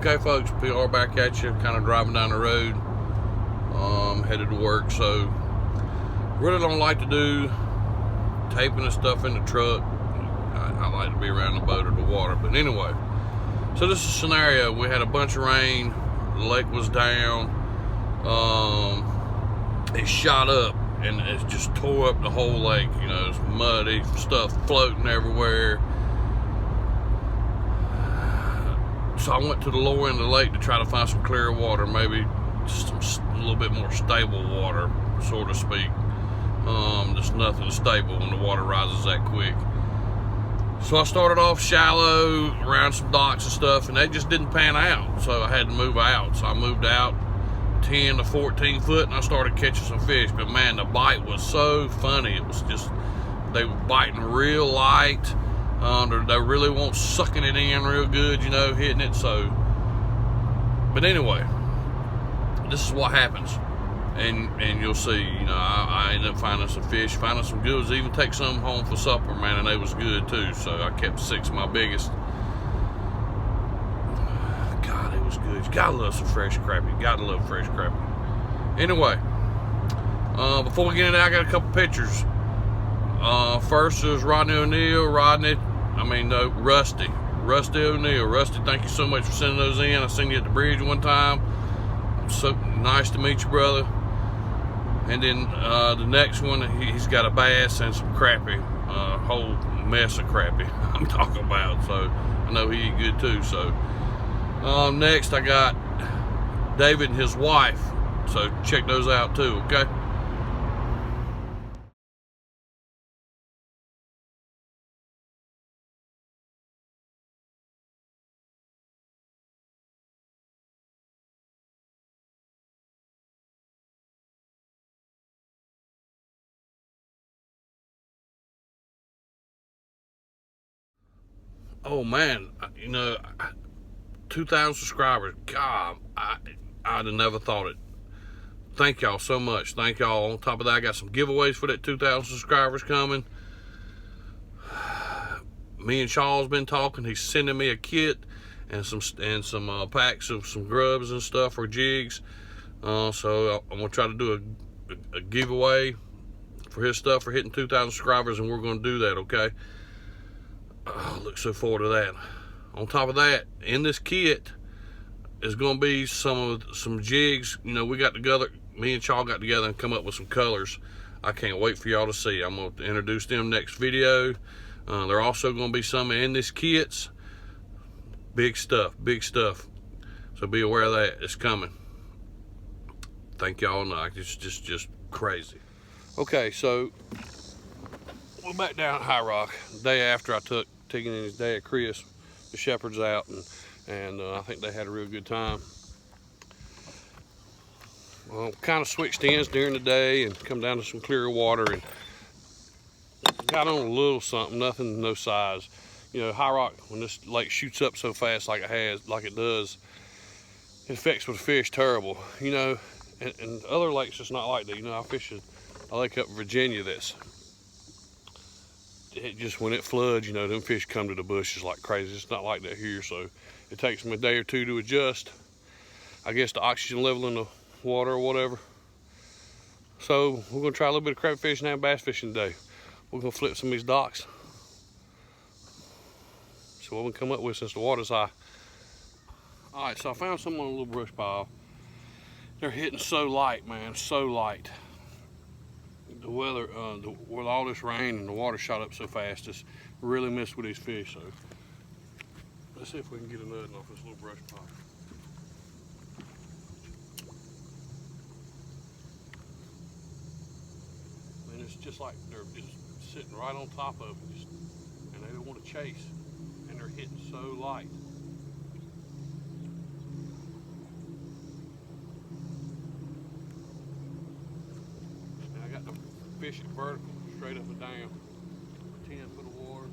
Okay folks, PR back at you, kind of driving down the road, headed to work. So really don't like to do taping and stuff in the truck. I like to be around the boat or the water. But anyway, so this is a scenario. We had a bunch of rain, the lake was down, it shot up and it just tore up the whole lake. You know, it's muddy, stuff floating everywhere. So I went to the lower end of the lake to try to find some clear water, maybe a little bit more stable water, so to speak. There's nothing stable when the water rises that quick. So I started off shallow around some docks and stuff, and they just didn't pan out. So I had to move out. So I moved out 10 to 14 foot, and I started catching some fish. But man, the bite was so funny. It was just, they were biting real light. They really won't sucking it in real good, you know, hitting it. So, but anyway, this is what happens, and you'll see. You know, I ended up finding some fish, finding some good ones. Even take some home for supper, man, and they was good too. So I kept 6 of my biggest. God, it was good. You gotta love some fresh crappie. You gotta love fresh crappie. Anyway, before we get into that, I got a couple pictures. First is Rusty O'Neill. Rusty, thank you so much for sending those in. I seen you at the bridge one time. So nice to meet you, brother. And then the next one, he's got a bass and some crappie, a whole mess of crappie I'm talking about. So I know he eat good too. So next I got David and his wife. So check those out too, okay? Oh man, you know, 2,000 subscribers. God, I'd have never thought it. Thank y'all so much. Thank y'all. On top of that, I got some giveaways for that 2,000 subscribers coming. Me and Charles been talking. He's sending me a kit and some packs of some grubs and stuff for jigs. So I'm gonna try to do a giveaway for his stuff for hitting 2,000 subscribers, and we're gonna do that. Okay. I look so forward to that. On top of that, in this kit is going to be some jigs. You know, we got together, me and Charles got together and come up with some colors. I can't wait for y'all to see. I'm going to introduce them next video. They're also going to be some in this kits. Big stuff. So be aware of that. It's coming. Thank y'all. It's just crazy. Okay, so we're back down at High Rock. The day after I took Tegan and his dad Chris, the shepherds, out, and I think they had a real good time. Well, kind of switched ends during the day and come down to some clearer water and got on a little something, nothing, no size. You know, High Rock, when this lake shoots up so fast like it does, it affects with the fish terrible. You know, and other lakes it's not like that. You know, I fish a lake up in Virginia that's, it just, when it floods, you know, them fish come to the bushes like crazy. It's not like that here, so it takes them a day or two to adjust, I guess, the oxygen level in the water or whatever. So we're gonna try a little bit of crappie fishing and bass fishing today. We're gonna flip some of these docks. So what we come up with since the water's high. All right, so I found some on a little brush pile. They're hitting so light, man, so light. The weather, with all this rain and the water shot up so fast, it's really messed with these fish. So let's see if we can get a nut off this little brush pile. And it's just like they're just sitting right on top of it, and they don't want to chase, and they're hitting so light. And I got the fish at vertical, straight up and down, 10 foot of water,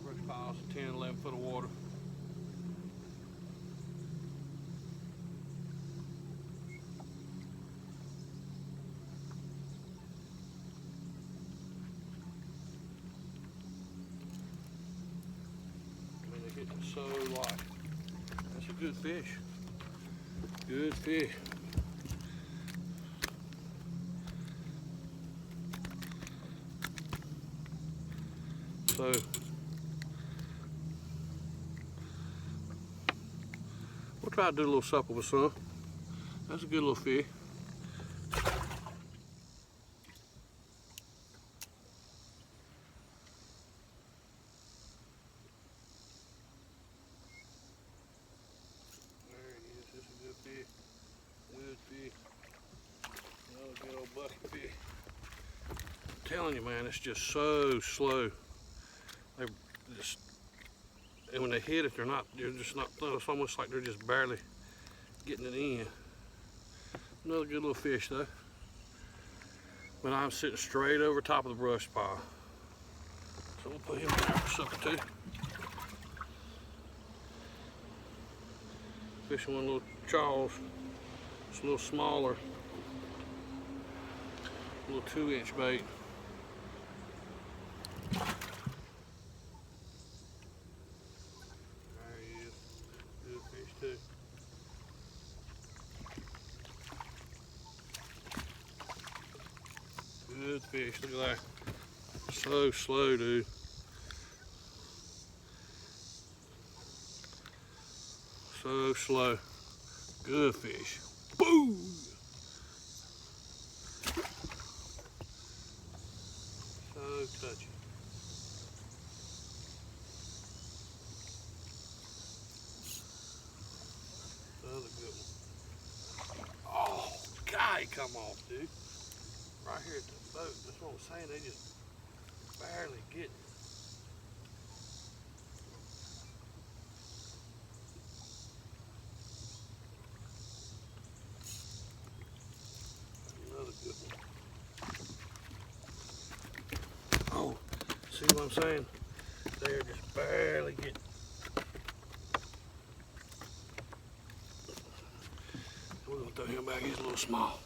brush piles, 10, 11 foot of water. And they're hitting so light. good fish. Good fish. So we'll try to do a little supper with some. That's a good little fish. There it is. That's a good fish. Good fish. Another good old bucket fish. I'm telling you, man, it's just so slow. They just, and when they hit it, they're just not, it's almost like they're just barely getting it in. Another good little fish though. But I'm sitting straight over top of the brush pile. So we'll put him in there for supper too. Fishing one little Charles. It's a little smaller. A little 2-inch bait. There he is. Good fish too. Good fish, look at that. So slow, dude. So slow. Good fish. Boom! So touchy. Another good one. Oh, God, come off, dude. Right here at the boat. That's what I'm saying. They just barely get it. Another good one. Oh, see what I'm saying? They're just barely getting it. We're gonna throw him back. He's a little small.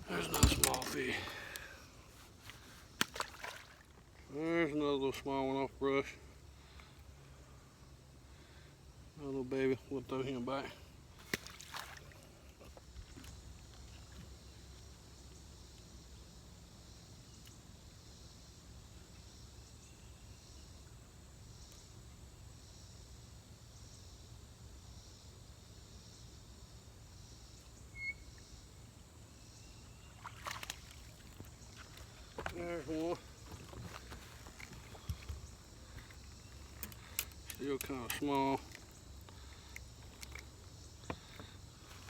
There's another small fish. There's another little small one off brush. A little baby. We'll throw him back. There's one. Still kind of small.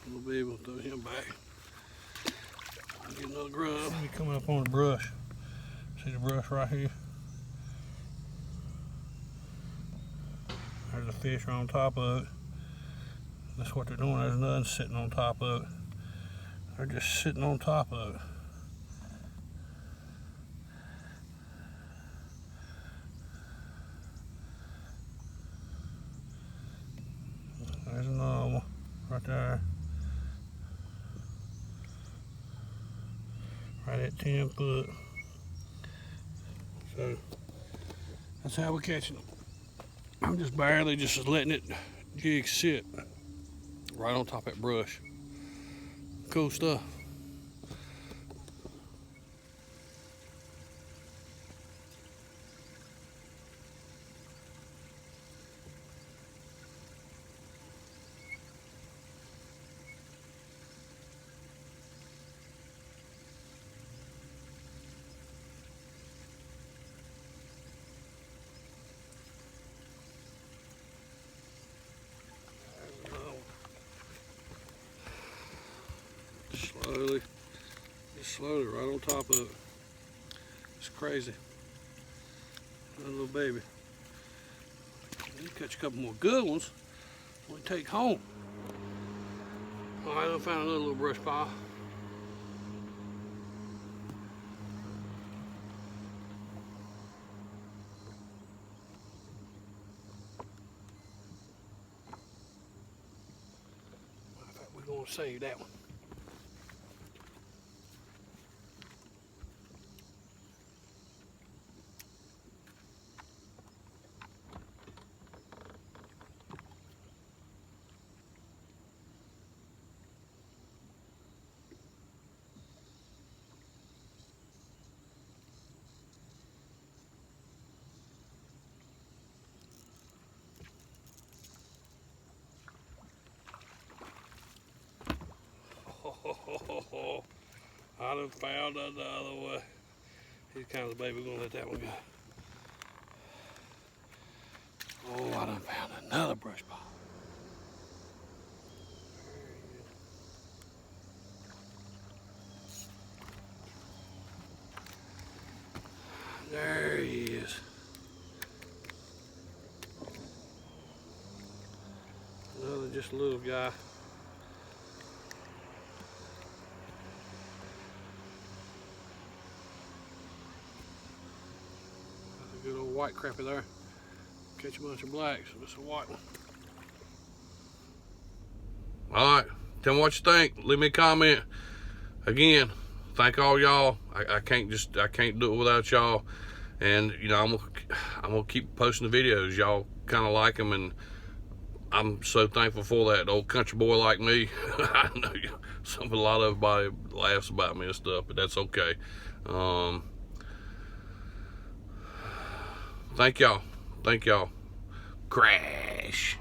Little baby, we'll throw him back. I'll get another grub. See me coming up on the brush. See the brush right here? There's a fish right on top of it. That's what they're doing. There's nothing sitting on top of it. They're just sitting on top of it. There's another one right there. Right at 10 foot. So that's how we're catching them. I'm just barely just letting it jig sit right on top of that brush. Cool stuff. Slowly, just slowly, right on top of it. It's crazy. Another little baby. You catch a couple more good ones we take home. All right, I found another little brush pile. want to save that one. I done found another one. He's kind of the baby. We're gonna let that one go. Oh, I done found another brush pile. There he is. Another just a little guy. That's a good old white crappie there. Catch a bunch of blacks. This is a white one. All right, tell me what you think. Leave me a comment. Again, thank all y'all. I can't do it without y'all. And you know, I'm gonna keep posting the videos. Y'all kind of like them, and I'm so thankful for that. Old country boy like me. I know a lot of everybody laughs about me and stuff, but that's okay. Thank y'all. Crash.